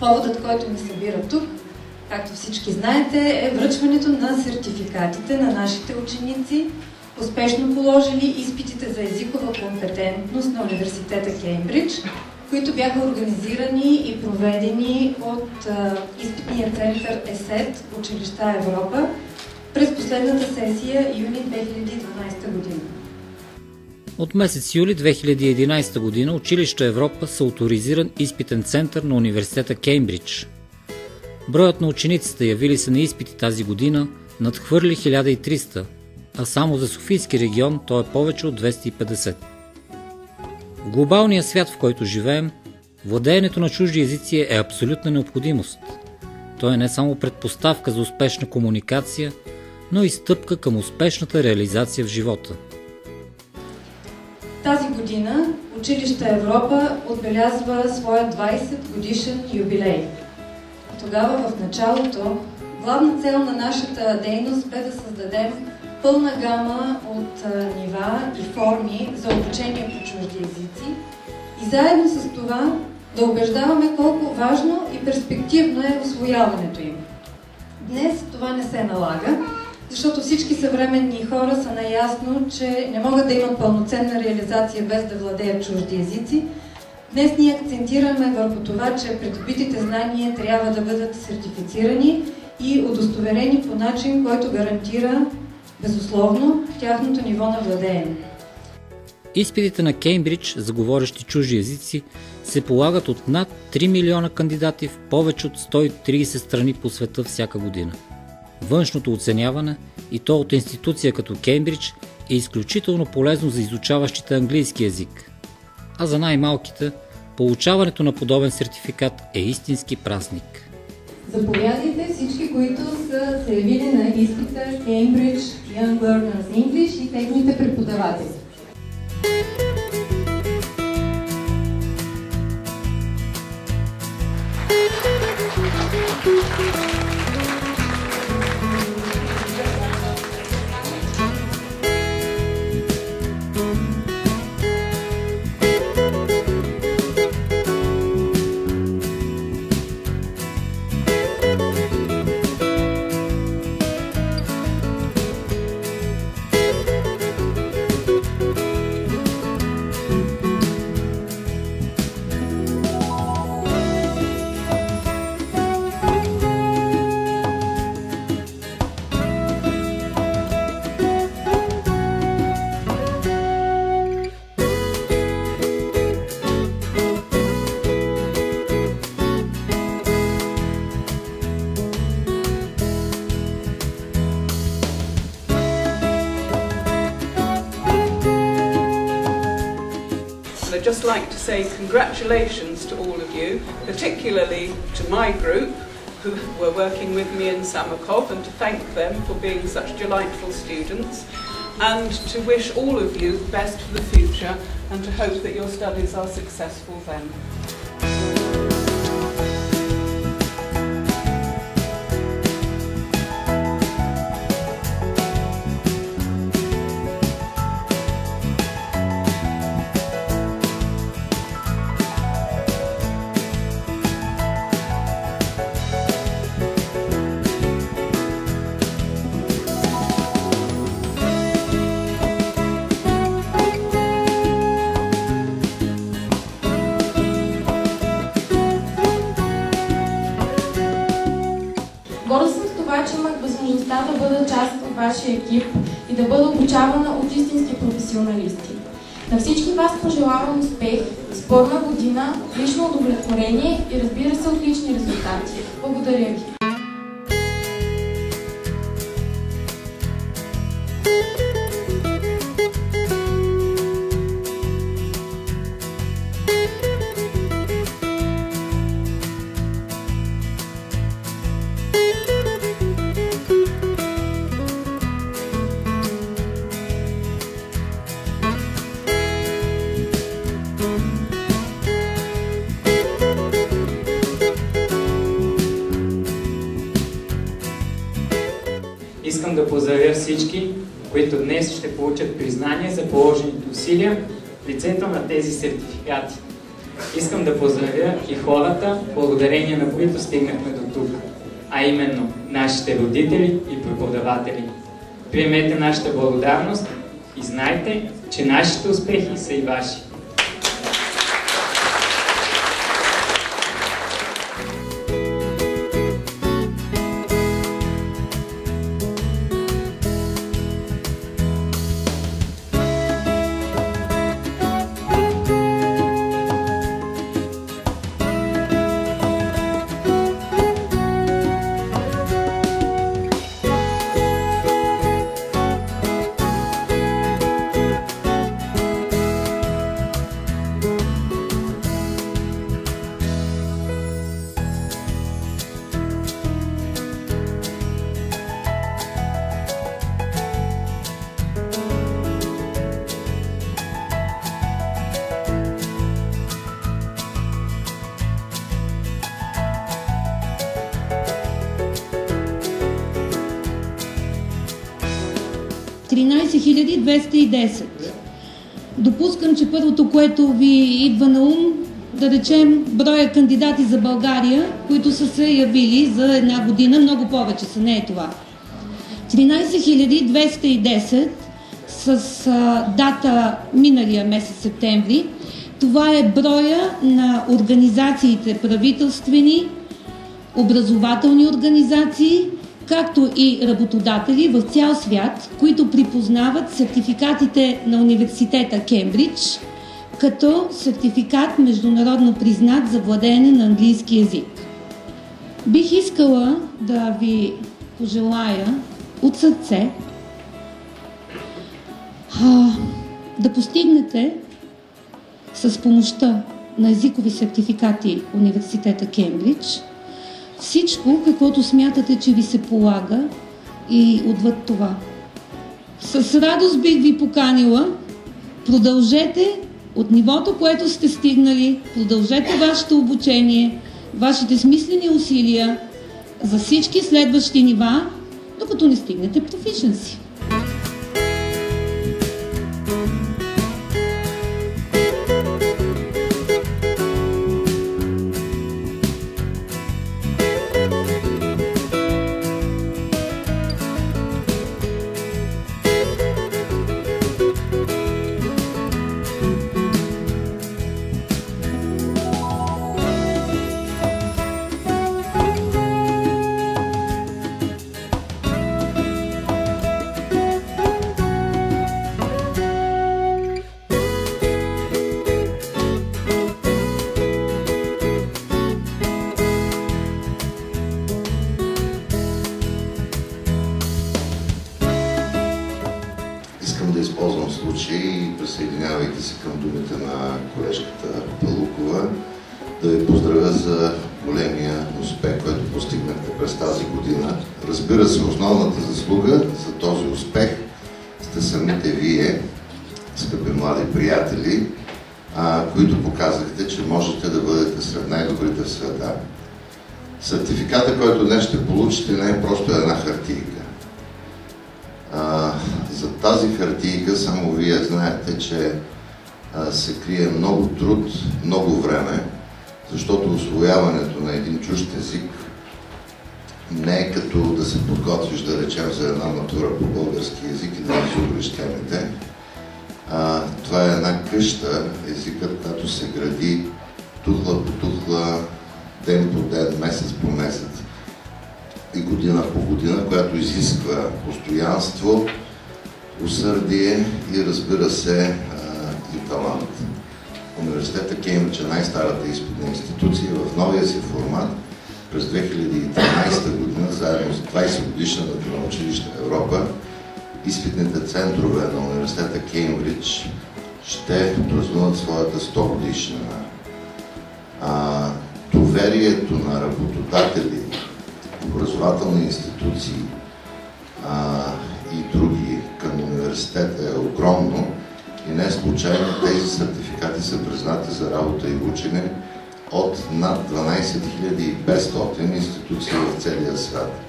Поводът, който ни събира тук, както всички знаете, е връчването на сертификатите на нашите ученици, успешно положили изпитите за езикова компетентност на университета Кеймбридж, които бяха организирани и проведени от изпитния център ЕСЕТ, Училища Европа, през последната сесия юни 2012 година. От месец юли 2011 година Училища Европа са оторизиран изпитен център на университета Кеймбридж. Броят на учениците, явили се на изпити тази година, надхвърли 1300, а само за Софийски регион то е повече от 250. В глобалния свят, в който живеем, владеенето на чужди езици е абсолютна необходимост. То е не само предпоставка за успешна комуникация, но и стъпка към успешната реализация в живота. Тази година Училища Европа отбелязва своя 20-годишен юбилей. Тогава в началото главна цел на нашата дейност бе да създадем пълна гама от нива и форми за обучение по чужди езици и заедно с това да убеждаваме колко важно и перспективно е усвояването им. Днес това не се налага, защото всички съвременни хора са наясно, че не могат да имат пълноценна реализация без да владеят чужди езици. Днес ние акцентираме върху това, че придобитите знания трябва да бъдат сертифицирани и удостоверени по начин, който гарантира безусловно тяхното ниво на владеене. Изпитите на Кеймбридж за говорещи чужди езици се полагат от над 3 милиона кандидати в повече от 130 страни по света всяка година. Външното оценяване, и то от институция като Кеймбридж, е изключително полезно за изучаващите английски език. А за най-малките, получаването на подобен сертификат е истински празник. Заповядайте всички, които са се явили на изпита Cambridge Young Learners English и техните преподаватели. I'd just like to say congratulations to all of you, particularly to my group who were working with me in Samakov, and to thank them for being such delightful students, and to wish all of you the best for the future and to hope that your studies are successful then. Горда съм с това, че имах възможността да бъда част от вашия екип и да бъда обучавана от истински професионалисти. На всички вас пожелавам успех, спорна година, лично удовлетворение и, разбира се, отлични резултати. Благодаря ви! Искам да поздравя всички, които днес ще получат признание за положените усилия в лицето на тези сертификати. Искам да поздравя и хората, благодарение на които стигнахме до тук, а именно нашите родители и преподаватели. Приемете нашата благодарност и знайте, че нашите успехи са и ваши. $13,210. Допускам, че първото, което ви идва на ум, да речем броя кандидати за България, които са се явили за една година, много повече са, не е това. 13,210 с дата миналия месец септември. Това е броя на организациите правителствени, образователни организации, както и работодатели в цял свят, които припознават сертификатите на университета Кембридж като сертификат международно признат за владеене на английски език. Бих искала да ви пожелая от сърце да постигнете с помощта на езикови сертификати университета Кембридж всичко, каквото смятате, че ви се полага и отвъд това. С радост бих ви поканила, продължете от нивото, което сте стигнали, продължете вашето обучение, вашите смислени усилия за всички следващи нива, докато не стигнете proficiency. Искам да използвам случай, присъединявайки се към думите на колежката Палукова, да ви поздравя за големия успех, който постигнахте през тази година. Разбира се, основната заслуга за този успех сте самите вие, скъпи млади приятели, които показахте, че можете да бъдете сред най-добрите в света. Сертификата, който днес ще получите, не е просто една хартийка. За тази хартийка само вие знаете, че се крие много труд, много време, защото усвояването на един чужд език не е като да се подготвиш, да речем, за една матура по български език и да изучиш темите. Това е една къща, езикът, който се гради тухла по тухла, ден по ден, месец по месец и година по година, която изисква постоянство, усърдие и, разбира се, и талант. Университета Кембридж е най-старата изпитна институция в новия си формат. През 2013 година, заедно с 20 годишната на училище Европа, изпитните центрове на университета Кембридж ще празнуват своята 100 годишнина. Доверието на работодатели, образователни институции и други към университета е огромно и не случайно тези сертификати са признати за работа и учене от над 12 500 институции в целия свят.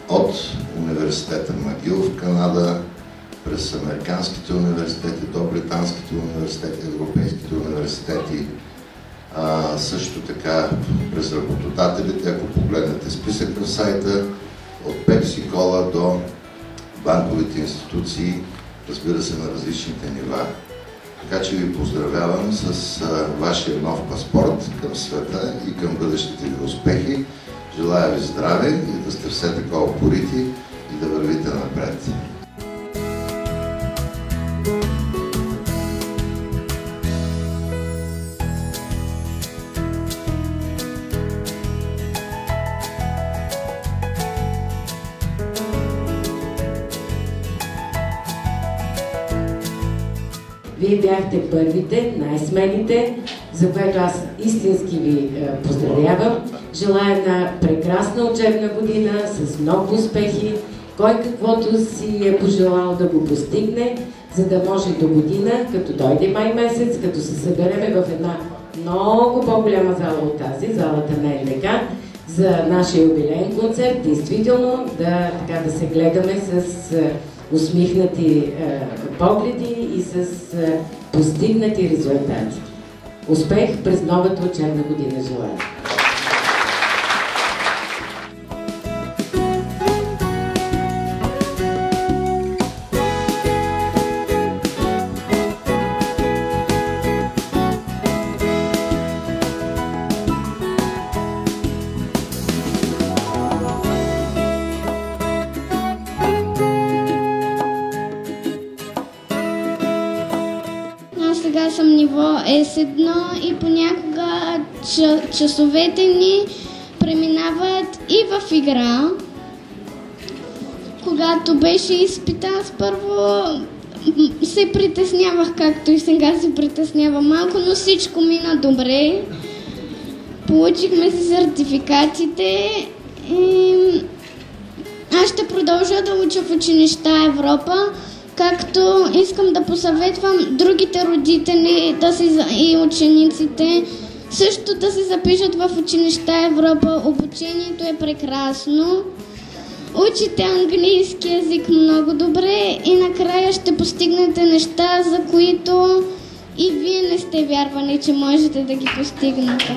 От университета Магил в Канада, през американските университети до британските университети, европейските университети, университети. Също така през работодателите, ако погледнете списък в сайта, от Pepsi Cola до банковите институции, разбира се, на различните нива. Така че ви поздравявам с вашия нов паспорт към света и към бъдещите ви успехи. Желая ви здраве и да сте все такова упорити и да вървите напред. Вие бяхте първите, най-смелите, за което аз истински ви поздравявам. Желая една прекрасна учебна година с много успехи. Кой каквото си е пожелал да го постигне, за да може до година, като дойде май месец, като се събереме в една много по-голяма зала от тази, залата на НДК, за нашия юбилеен концерт, действително да се гледаме с усмихнати погледи и с постигнати резултати. Успех през новата учебна година желая! Сега съм ниво S1 и понякога часовете ни преминават и в игра. Когато беше изпита, аз първо се притеснявах, както и сега се притеснявам малко, но всичко мина добре. Получихме си сертификатите и аз ще продължа да уча в училища Европа, както искам да посъветвам другите родители и учениците също да се запишат в училища Европа. Обучението е прекрасно. Учите английски език много добре и накрая ще постигнете неща, за които и вие не сте вярвали, че можете да ги постигнете.